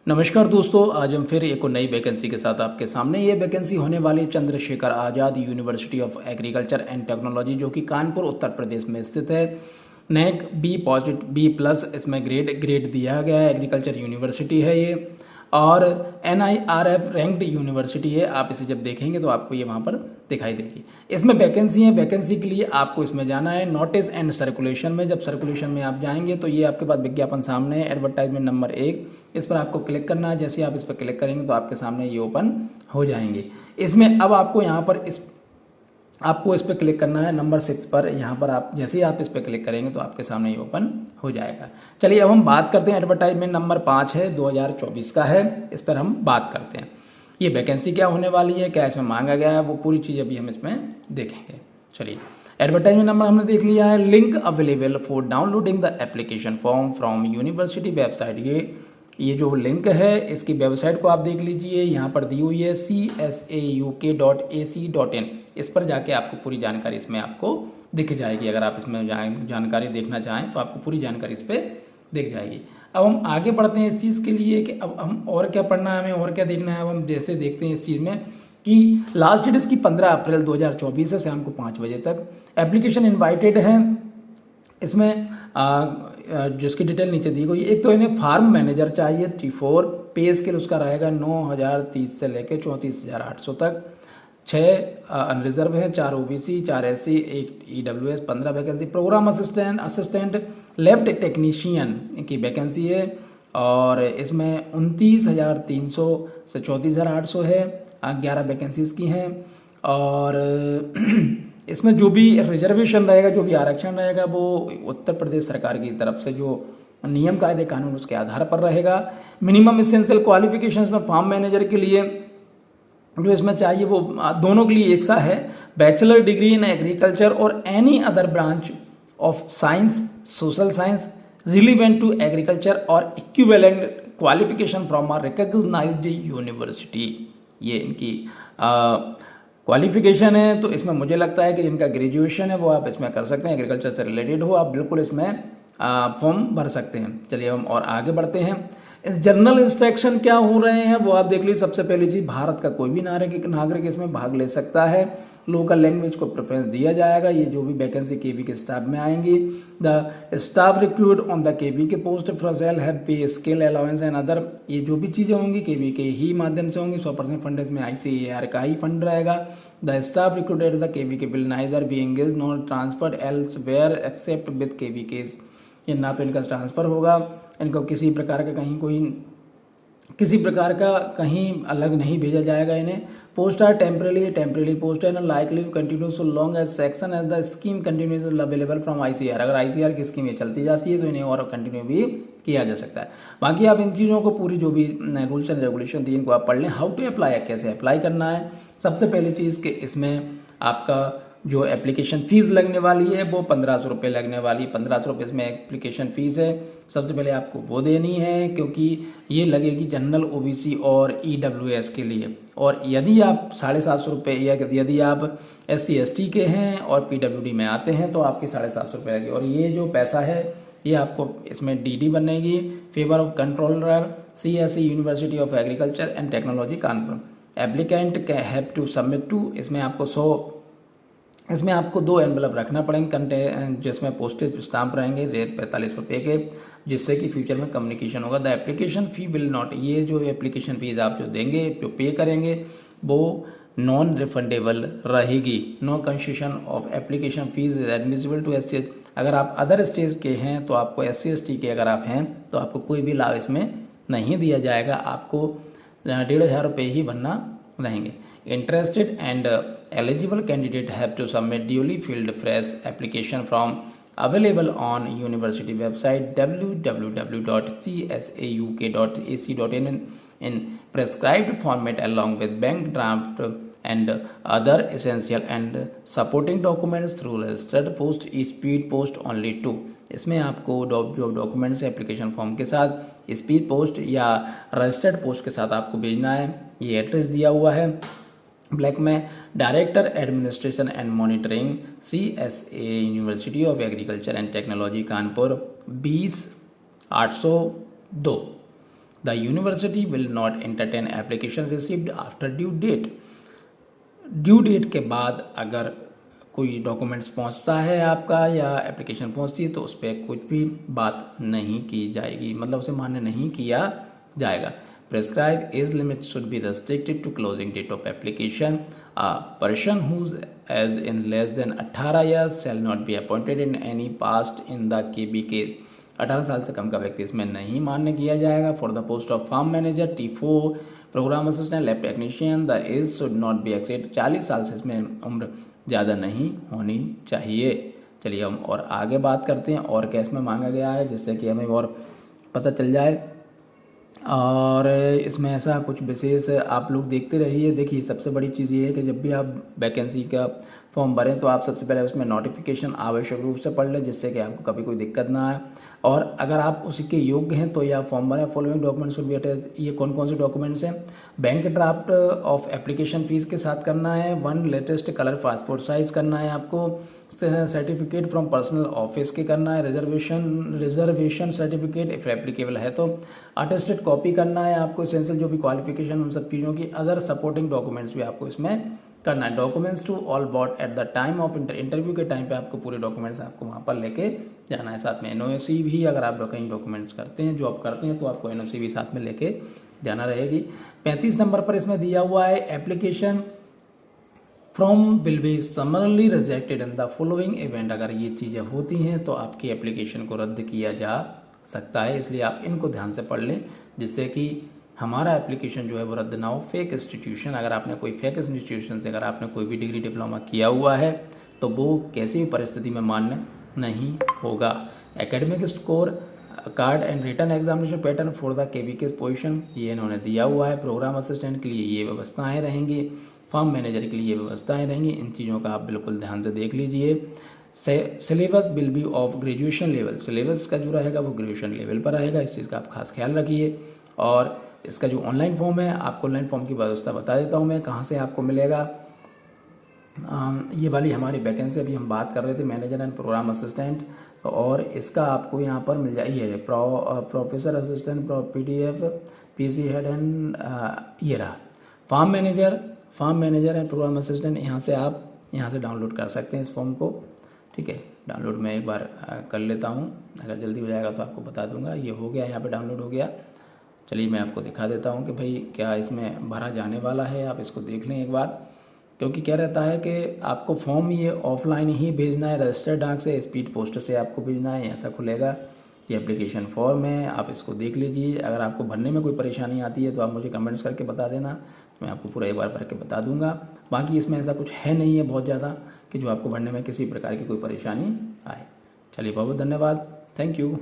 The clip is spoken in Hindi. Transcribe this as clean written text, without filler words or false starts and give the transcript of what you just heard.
नमस्कार दोस्तों, आज हम फिर एक और नई वैकेंसी के साथ आपके सामने। ये वैकेंसी होने वाली Chandrashekhar Azad University of agriculture and Technology, जो कि कानपुर उत्तर प्रदेश में स्थित है। नैक बी पॉजिटिव B+ इसमें ग्रेड दिया गया है। एग्रीकल्चर यूनिवर्सिटी है ये, और NIRF रैंक्ड यूनिवर्सिटी है। आप इसे जब देखेंगे तो आपको ये वहाँ पर दिखाई देगी। इसमें वैकेंसी है। वैकेंसी के लिए आपको इसमें जाना है नोटिस एंड सर्कुलेशन में। जब सर्कुलेशन में आप जाएंगे तो ये आपके पास विज्ञापन सामने है, एडवर्टाइजमेंट नंबर 1, इस पर आपको क्लिक करना है। जैसे आप इस पर क्लिक करेंगे तो आपके सामने ये ओपन हो जाएंगे। इसमें अब आपको यहाँ पर आपको इस पर क्लिक करना है नंबर 6 पर। यहाँ पर आप जैसे ही आप इस पर क्लिक करेंगे तो आपके सामने ये ओपन हो जाएगा। चलिए अब हम बात करते हैं। एडवर्टाइजमेंट नंबर 5 है, 2024 का है। इस पर हम बात करते हैं ये वैकेंसी क्या होने वाली है, क्या इसमें मांगा गया है, वो पूरी चीज़ अभी हम इसमें देखेंगे। चलिए, एडवर्टाइजमेंट नंबर हमने देख लिया है। Link available for downloading the application form from university website. ये जो लिंक है इसकी वेबसाइट को आप देख लीजिए, यहाँ पर दी हुई है csauk.ac.in। इस पर जाके आपको पूरी जानकारी इसमें आपको दिख जाएगी। अगर आप इसमें जानकारी देखना चाहें तो आपको पूरी जानकारी इस पर दिख जाएगी। अब हम आगे बढ़ते हैं इस चीज़ के लिए कि अब हम और क्या पढ़ना है, हमें और क्या देखना है। अब हम जैसे देखते हैं इस चीज़ में कि लास्ट डेट इसकी 15 अप्रैल 2024 है, शाम को 5 बजे तक। एप्लीकेशन इन्वाइटेड है। इसमें जिसकी डिटेल नीचे दी गई। एक तो इन्हें फार्म मैनेजर चाहिए T4। पे स्केल उसका रहेगा 9,030 से लेकर 34,800 तक। 6 अनरिजर्व है, 4 OBC, 4 SC, 1 EWS, 15 vacancy. Programme assistant lab technician की वैकेंसी है, और इसमें 29,300 से 34,800 है। 11 वैकेंसीज की हैं। और इसमें जो भी रिजर्वेशन रहेगा, जो भी आरक्षण रहेगा, वो उत्तर प्रदेश सरकार की तरफ से जो नियम कायदे कानून उसके आधार पर रहेगा। मिनिमम एसेंशियल क्वालिफिकेशंस में फार्म मैनेजर के लिए जो इसमें चाहिए वो दोनों के लिए एक सा है, बैचलर डिग्री इन एग्रीकल्चर और any other branch of science, social science relevant to agriculture और equivalent qualification from a recognised university. ये इनकी क्वालिफिकेशन है। तो इसमें मुझे लगता है कि जिनका ग्रेजुएशन है वो आप इसमें कर सकते हैं, एग्रीकल्चर से रिलेटेड हो, आप बिल्कुल इसमें फॉर्म भर सकते हैं। चलिए हम और आगे बढ़ते हैं। जनरल इंस्ट्रक्शन क्या हो रहे हैं वो आप देख लीजिए। सबसे पहली चीज, भारत का कोई भी नागरिक इसमें भाग ले सकता है। लोकल लैंग्वेज को प्रेफरेंस दिया जाएगा। ये जो भी वैकेंसी केवी के स्टाफ में आएंगी, the staff recruit on the KV के पोस्ट फ्रॉसेल have pay skill allowance and other. ये जो भी चीज़ें होंगी केवी के ही माध्यम से होंगी। 100% फंड इसमें ICAR का ही फंड रहेगा। The staff recruited the KV के will neither be engage not transferred elsewhere except with KV case. ये ना तो इनका ट्रांसफ़र होगा, इनको किसी प्रकार का कहीं अलग नहीं भेजा जाएगा इन्हें। पोस्ट आर टेम्परेली पोस्ट है, likely to continue so long as section as the scheme continues available from ICAR। अगर ICAR की स्कीम ये चलती जाती है तो इन्हें और कंटिन्यू भी किया जा सकता है। बाकी आप इन चीज़ों को पूरी जो भी रूल्स एंड रेगुलेशन थी इनको आप पढ़ लें। हाउ टू अप्लाई, कैसे अप्लाई करना है। सबसे पहली चीज़ कि इसमें आपका जो एप्लीकेशन फ़ीस लगने वाली है वो 1,500 रुपये लगने वाली। 1,500 रुपये इसमें एप्लीकेशन फ़ीस है। सबसे पहले आपको वो देनी है, क्योंकि ये लगेगी जनरल OBC और EWS के लिए। और यदि आप 750 रुपये, या यदि आप SC ST के हैं और PWD में आते हैं तो आपके 750 रुपये लगे। और ये जो पैसा है ये आपको इसमें DD बनेगी, favour of controller CSE university of agriculture and technology Kanpur. Applicant can have to submit to, इसमें आपको 2 एनवलप रखना पड़ेंगे जिसमें पोस्टेज स्टाम्प रहेंगे रेट 45 रुपये के, जिससे कि फ्यूचर में कम्युनिकेशन होगा। The application fee will not, ये जो एप्लीकेशन फ़ीस आप जो देंगे, जो पे करेंगे, वो नॉन रिफंडेबल रहेगी। No concession of application fees is admissible to SC। अगर आप अदर स्टेट के हैं तो आपको SC ST के अगर आप हैं तो आपको कोई भी लाभ इसमें नहीं दिया जाएगा। आपको 1,500 रुपये ही भरना रहेंगे। Interested and eligible candidate have to submit duly filled fresh application form available on university website www.csauk.ac.in in prescribed format along with bank draft and other essential and supporting documents through registered post speed post only 2। इसमें आपको जो डॉक्यूमेंट्स एप्लीकेशन फॉर्म के साथ स्पीड पोस्ट या रजिस्टर्ड पोस्ट के साथ आपको भेजना है। ये एड्रेस दिया हुआ है ब्लैक में। Director administration and monitoring CSA university of agriculture and technology Kanpur 20,802। The university will not entertain application received after due date. Due date के बाद अगर कोई डॉक्यूमेंट्स पहुंचता है आपका या एप्लीकेशन पहुंचती है तो उस पर कुछ भी बात नहीं की जाएगी, मतलब उसे मान्य नहीं किया जाएगा। Prescribe age limit should be restricted to closing date of application. A person whose age in less than 18 years shall not be appointed in any past in the KB case. 18 साल से कम का व्यक्ति इसमें नहीं मान्य किया जाएगा। For the post of farm manager T4 programme assistant lab technician the age should not be exceed. 40 साल से इसमें उम्र ज़्यादा नहीं होनी चाहिए। चलिए हम और आगे बात करते हैं और क्या इसमें मांगा गया है, जिससे कि हमें और पता चल जाए। और इसमें ऐसा कुछ विशेष आप लोग देखते रहिए। देखिए सबसे बड़ी चीज़ ये है कि जब भी आप वैकेंसी का फॉर्म भरें तो आप सबसे पहले उसमें नोटिफिकेशन आवश्यक रूप से पढ़ लें, जिससे कि आपको कभी कोई दिक्कत ना आए। और अगर आप उसके योग्य हैं तो यह फॉर्म भरें। Following documents will be attached. ये कौन कौन से डॉक्यूमेंट्स हैं? Bank draft of application fees के साथ करना है। 1 लेटेस्ट कलर पासपोर्ट साइज करना है आपको। सर्टिफिकेट फ्रॉम पर्सनल ऑफिस के करना है। रिजर्वेशन सर्टिफिकेट इफ एप्लीकेबल है तो। अटेस्टेड कॉपी करना है आपको। एसेंशियल जो भी क्वालिफिकेशन उन सब चीज़ों की। अदर सपोर्टिंग डॉक्यूमेंट्स भी आपको इसमें करना है। Documents to all bought at the time of interview के टाइम पे आपको पूरे डॉक्यूमेंट्स आपको वहाँ पर लेके जाना है। साथ में NOC भी, अगर आप कहीं डॉक्यूमेंट्स करते हैं, जॉब करते हैं, तो आपको NOC भी साथ में लेके जाना रहेगी। 35 नंबर पर इसमें दिया हुआ है application from will be समरली rejected in the following event. अगर ये चीज़ें होती हैं तो आपकी एप्लीकेशन को रद्द किया जा सकता है, इसलिए आप इनको ध्यान से पढ़ लें, जिससे कि हमारा एप्लीकेशन जो है वो रद्द ना हो। फेक इंस्टीट्यूशन, अगर आपने कोई फेक इंस्टीट्यूशन से अगर आपने कोई भी डिग्री डिप्लोमा किया हुआ है तो वो किसी भी परिस्थिति में मान्य नहीं होगा। Academic score card and return examination pattern for the KVK position ये इन्होंने दिया हुआ है। प्रोग्राम असिस्टेंट के लिए ये व्यवस्थाएं रहेंगी। फार्म मैनेजर के लिए ये व्यवस्थाएं रहेंगी। इन चीज़ों का आप बिल्कुल ध्यान से देख लीजिए। Syllabus will be of graduation level. Syllabus का जो रहेगा वो ग्रेजुएशन लेवल पर रहेगा, इस चीज़ का आप खास ख्याल रखिए। और इसका जो ऑनलाइन फॉर्म है, आपको ऑनलाइन फॉर्म की व्यवस्था बता देता हूँ मैं, कहाँ से आपको मिलेगा। ये वाली हमारी वैकेंसी अभी हम बात कर रहे थे, मैनेजर एंड प्रोग्राम असिस्टेंट, और इसका आपको यहाँ पर मिल जाइए professor assistant PDF PC head and ये रहा farm manager and programme assistant. यहाँ से आप यहाँ से डाउनलोड कर सकते हैं इस फॉर्म को। ठीक है, डाउनलोड मैं एक बार कर लेता हूँ, अगर जल्दी हो जाएगा तो आपको बता दूंगा। ये हो गया, यहाँ पे डाउनलोड हो गया। चलिए मैं आपको दिखा देता हूँ कि भाई क्या इसमें भरा जाने वाला है। आप इसको देख लें एक बार, क्योंकि क्या रहता है कि आपको फॉर्म ये ऑफलाइन ही भेजना है, रजिस्टर्ड डाक से, स्पीड पोस्ट से आपको भेजना है। ऐसा खुलेगा, ये एप्लीकेशन फॉर्म है, आप इसको देख लीजिए। अगर आपको भरने में कोई परेशानी आती है तो आप मुझे कमेंट्स करके बता देना, मैं आपको पूरा एक बार भर के बता दूंगा। बाकी इसमें ऐसा कुछ है नहीं है बहुत ज़्यादा कि जो आपको भरने में किसी प्रकार की कोई परेशानी आए। चलिए बहुत बहुत धन्यवाद, थैंक यू।